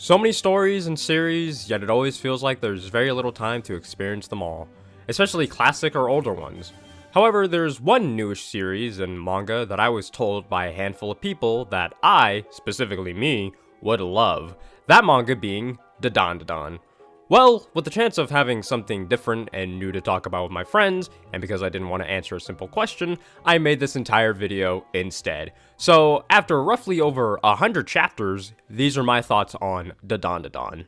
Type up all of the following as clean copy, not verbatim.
So many stories and series, yet it always feels like there's very little time to experience them all, especially classic or older ones. However, there's one newish series and manga that I was told by a handful of people that I, specifically me, would love. That manga being Dandadan. Well, with the chance of having something different and new to talk about with my friends, and because I didn't want to answer a simple question, I made this entire video instead. So, after roughly over 100 chapters, these are my thoughts on Dandadan.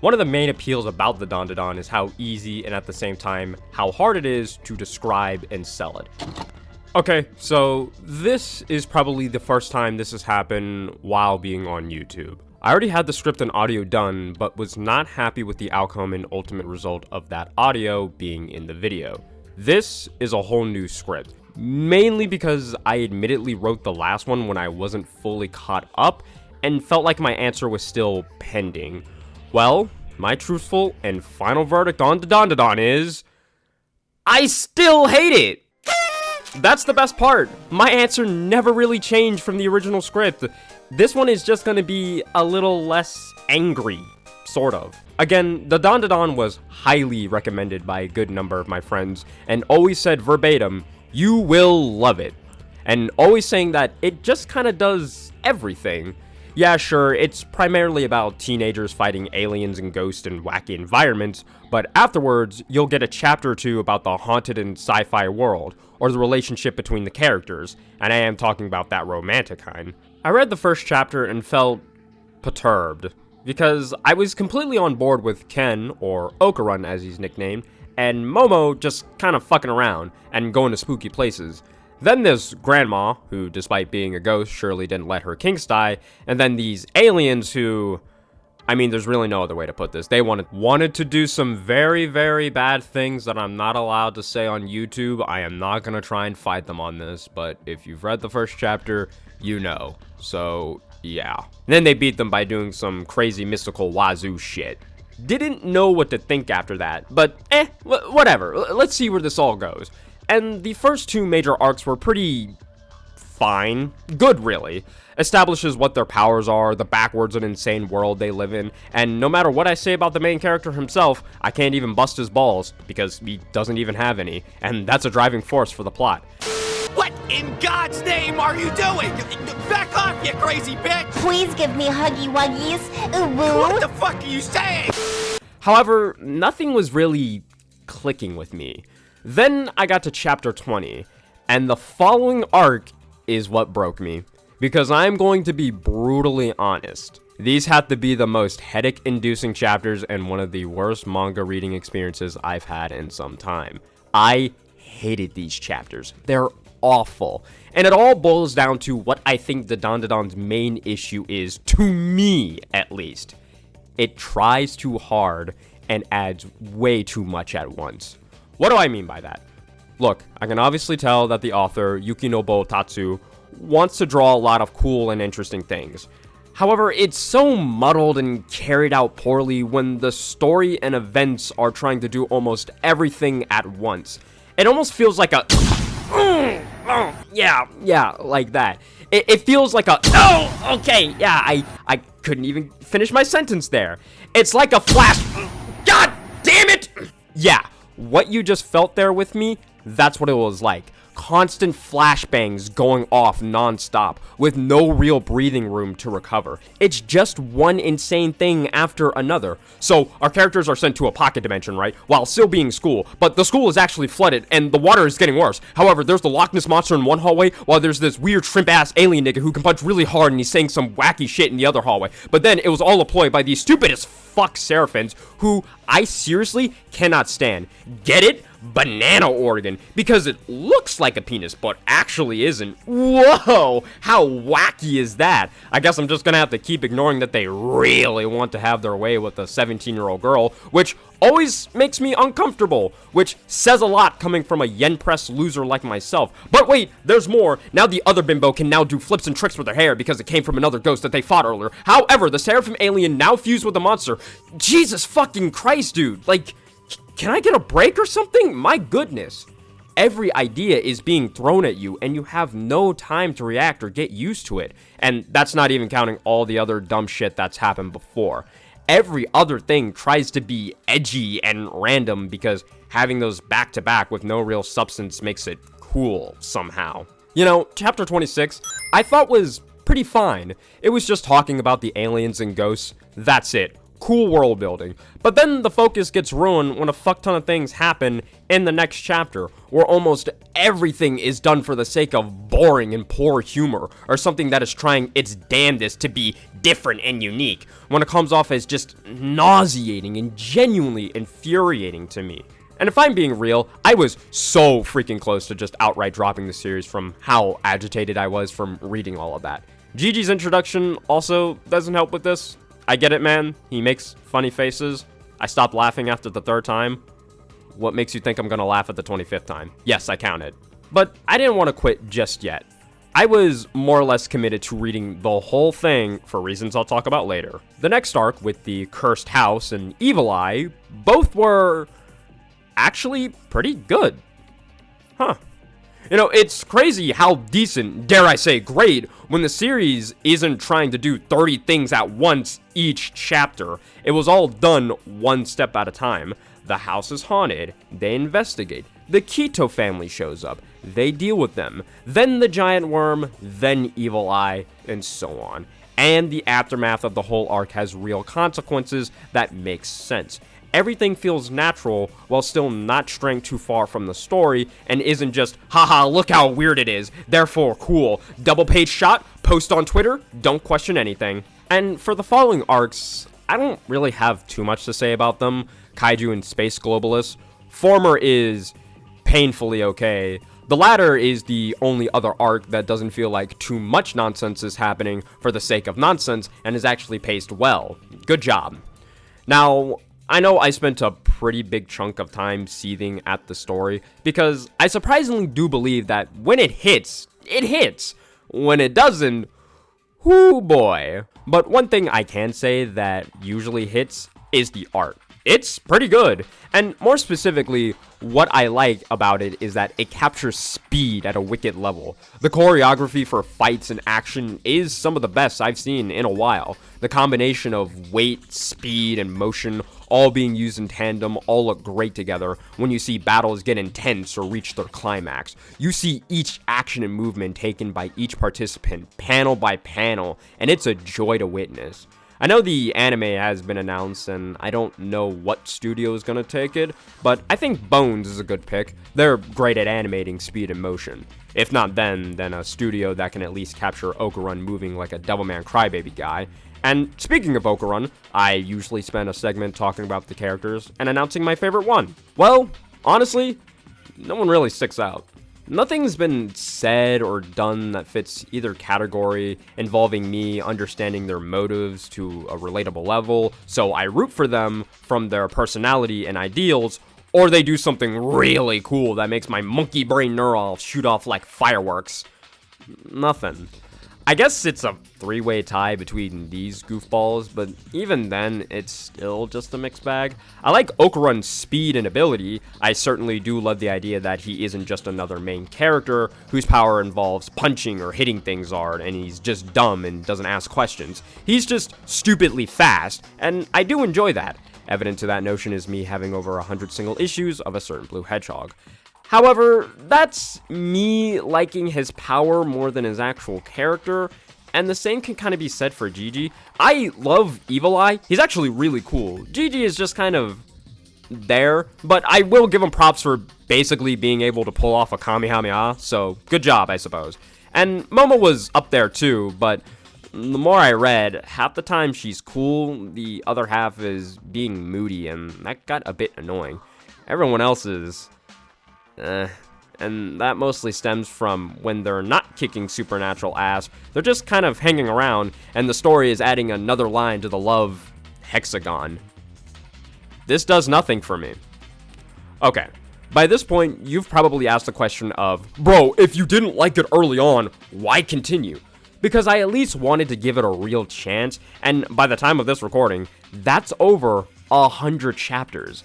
One of the main appeals about the Dandadan is how easy and at the same time how hard it is to describe and sell it. Okay, so this is probably the first time this has happened while being on YouTube. I already had the script and audio done, but was not happy with the outcome and ultimate result of that audio being in the video. This is a whole new script, mainly because I admittedly wrote the last one when I wasn't fully caught up and felt like my answer was still pending. Well, my truthful and final verdict on the Dandadan is, I still hate it! That's the best part. My answer never really changed from the original script. This one is just gonna be a little less angry, sort of. Again, the Dandadan was highly recommended by a good number of my friends, and always said verbatim, you will love it. And always saying that it just kinda does everything. Yeah, sure, it's primarily about teenagers fighting aliens and ghosts in wacky environments, but afterwards, you'll get a chapter or two about the haunted and sci-fi world, or the relationship between the characters, and I am talking about that romantic kind. I read the first chapter and felt perturbed, because I was completely on board with Ken, or Okarun as he's nicknamed, and Momo just kind of fucking around, and going to spooky places. Then there's Grandma, who despite being a ghost surely didn't let her kinks die, and then these aliens who, I mean, there's really no other way to put this. They wanted to do some very, very bad things that I'm not allowed to say on YouTube. I am not gonna try and fight them on this, but if you've read the first chapter, you know. So, yeah. And then they beat them by doing some crazy mystical wazoo shit. Didn't know what to think after that, but whatever. Let's see where this all goes. And the first two major arcs were pretty fine. Good, really. Establishes what their powers are, the backwards and insane world they live in, and no matter what I say about the main character himself, I can't even bust his balls, because he doesn't even have any, and that's a driving force for the plot. What in God's name are you doing? Back off, you crazy bitch! Please give me huggy wuggies. Ooh, woo. What the fuck are you saying? However, nothing was really clicking with me. Then I got to chapter 20, and the following arc is what broke me, because I'm going to be brutally honest. These have to be the most headache-inducing chapters and one of the worst manga reading experiences I've had in some time. I hated these chapters. They're awful. And it all boils down to what I think the Dandadan's main issue is, to me at least. It tries too hard and adds way too much at once. What do I mean by that? Look, I can obviously tell that the author, Yukinobu Tatsu, wants to draw a lot of cool and interesting things. However, it's so muddled and carried out poorly when the story and events are trying to do almost everything at once. It almost feels like a yeah, like that. It feels like a okay, yeah, I couldn't even finish my sentence there. It's like a flash. God damn it! Yeah. What you just felt there with me, that's what it was like. Constant flashbangs going off non-stop, with no real breathing room to recover. It's just one insane thing after another. So, our characters are sent to a pocket dimension, right? While still being school, but the school is actually flooded, and the water is getting worse. However, there's the Loch Ness Monster in one hallway, while there's this weird shrimp-ass alien nigga who can punch really hard, and he's saying some wacky shit in the other hallway. But then, it was all a ploy by these stupid as fuck Seraphins, who I seriously cannot stand. Get it? banana organ because it looks like a penis but actually isn't. Whoa, how wacky is that? I guess I'm just gonna have to keep ignoring that they really want to have their way with a 17-year-old girl, which always makes me uncomfortable, which says a lot coming from a yen press loser like myself. But wait, there's more. Now the other bimbo can now do flips and tricks with her hair because it came from another ghost that they fought earlier. However, the seraphim alien now fused with the monster. Jesus fucking Christ, dude. Like, can I get a break or something? My goodness. Every idea is being thrown at you and you have no time to react or get used to it. And that's not even counting all the other dumb shit that's happened before. Every other thing tries to be edgy and random because having those back-to-back with no real substance makes it cool somehow. You know, chapter 26, I thought was pretty fine. It was just talking about the aliens and ghosts. That's it. Cool world building. But then the focus gets ruined when a fuck ton of things happen in the next chapter, where almost everything is done for the sake of boring and poor humor, or something that is trying its damnedest to be different and unique, when it comes off as just nauseating and genuinely infuriating to me. And if I'm being real, I was so freaking close to just outright dropping the series from how agitated I was from reading all of that. Gigi's introduction also doesn't help with this. I get it, man. He makes funny faces. I stopped laughing after the 3rd time. What makes you think I'm gonna laugh at the 25th time? Yes, I counted. But I didn't want to quit just yet. I was more or less committed to reading the whole thing for reasons I'll talk about later. The next arc with the Cursed House and Evil Eye, both were actually pretty good. Huh. You know, it's crazy how decent, dare I say great, when the series isn't trying to do 30 things at once each chapter. It was all done one step at a time. The house is haunted. They investigate. The Keto family shows up. They deal with them. Then the giant worm, then Evil Eye, and so on. And the aftermath of the whole arc has real consequences that makes sense. Everything feels natural while still not straying too far from the story and isn't just, haha, look how weird it is, therefore cool. Double page shot, post on Twitter, don't question anything. And for the following arcs, I don't really have too much to say about them. Kaiju and Space Globalists. Former is painfully okay. The latter is the only other arc that doesn't feel like too much nonsense is happening for the sake of nonsense and is actually paced well. Good job. Now, I know I spent a pretty big chunk of time seething at the story, because I surprisingly do believe that when it hits, it hits. When it doesn't, whoo boy. But one thing I can say that usually hits is the art. It's pretty good, and more specifically, what I like about it is that it captures speed at a wicked level. The choreography for fights and action is some of the best I've seen in a while. The combination of weight, speed, and motion all being used in tandem all look great together when you see battles get intense or reach their climax. You see each action and movement taken by each participant, panel by panel, and it's a joy to witness. I know the anime has been announced, and I don't know what studio is going to take it, but I think Bones is a good pick. They're great at animating speed and motion. If not then a studio that can at least capture Okarun moving like a Devilman Crybaby guy. And speaking of Okarun, I usually spend a segment talking about the characters and announcing my favorite one. Well, honestly, no one really sticks out. Nothing's been said or done that fits either category involving me understanding their motives to a relatable level, so I root for them from their personality and ideals, or they do something really cool that makes my monkey brain neurons shoot off like fireworks. Nothing. I guess it's a three-way tie between these goofballs, but even then, it's still just a mixed bag. I like Okarun's speed and ability. I certainly do love the idea that he isn't just another main character whose power involves punching or hitting things hard, and he's just dumb and doesn't ask questions. He's just stupidly fast, and I do enjoy that. Evident to that notion is me having over 100 single issues of a certain blue hedgehog. However, that's me liking his power more than his actual character, and the same can kind of be said for Gigi. I love Evil Eye. He's actually really cool. Gigi is just kind of there, but I will give him props for basically being able to pull off a Kamehameha, so good job, I suppose. And Momo was up there too, but the more I read, half the time she's cool, the other half is being moody, and that got a bit annoying. Everyone else is And that mostly stems from when they're not kicking supernatural ass, they're just kind of hanging around, and the story is adding another line to the love hexagon. This does nothing for me. Okay, by this point, you've probably asked the question of, bro, if you didn't like it early on, why continue? Because I at least wanted to give it a real chance, and by the time of this recording, that's over 100 chapters.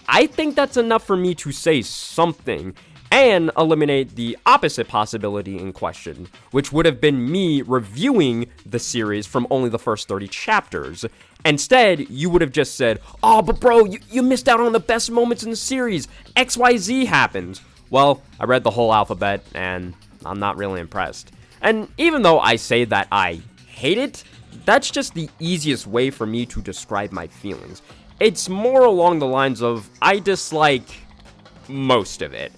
I think that's enough for me to say something, and eliminate the opposite possibility in question, which would have been me reviewing the series from only the first 30 chapters. Instead, you would have just said, oh, but bro, you missed out on the best moments in the series. XYZ happened. Well, I read the whole alphabet, and I'm not really impressed. And even though I say that I hate it, that's just the easiest way for me to describe my feelings. It's more along the lines of, I dislike most of it.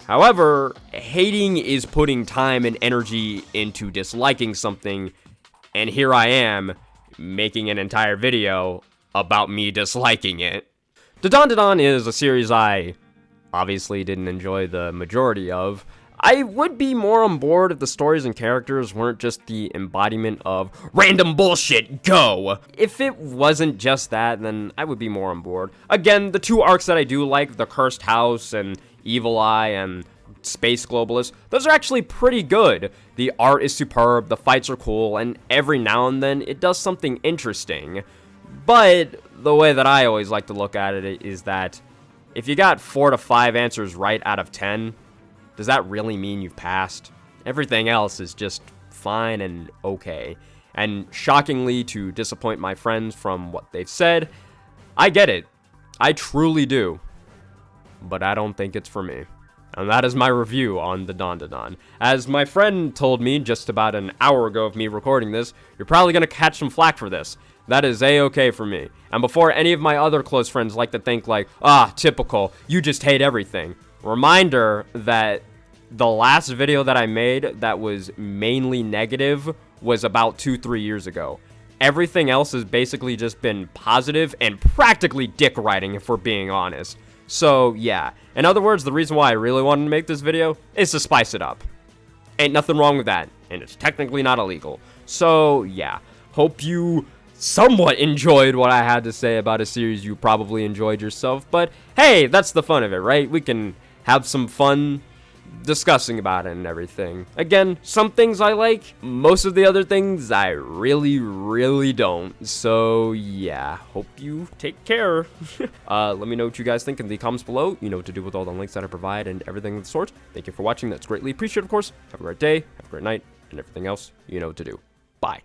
However, hating is putting time and energy into disliking something, and here I am, making an entire video about me disliking it. Dandadan is a series I obviously didn't enjoy the majority of. I would be more on board if the stories and characters weren't just the embodiment of random bullshit, go! If it wasn't just that, then I would be more on board. Again, the two arcs that I do like, the Cursed House and Evil Eye and Space Globalist, those are actually pretty good. The art is superb, the fights are cool, and every now and then it does something interesting. But the way that I always like to look at it is that if you got 4 to 5 answers right out of 10, does that really mean you've passed? Everything else is just fine and okay. And shockingly, to disappoint my friends from what they've said, I get it. I truly do. But I don't think it's for me. And that is my review on the Dandadan. As my friend told me just about an hour ago of me recording this, you're probably going to catch some flack for this. That is a-okay for me. And before any of my other close friends like to think like, typical, you just hate everything. Reminder that the last video that I made that was mainly negative was about 2-3 years ago. Everything else has basically just been positive and practically dick riding, if we're being honest. So, yeah. In other words, the reason why I really wanted to make this video is to spice it up. Ain't nothing wrong with that, and it's technically not illegal. So, yeah. Hope you somewhat enjoyed what I had to say about a series you probably enjoyed yourself, but hey, that's the fun of it, right? We can have some fun discussing about it and everything. Again, some things I like, most of the other things I really don't. So yeah, hope you take care. Let me know what you guys think in the comments below. You know what to do with all the links that I provide and everything of the sort. Thank you for watching. That's greatly appreciated, of course. Have a great day, have a great night, and everything else, you know what to do. Bye.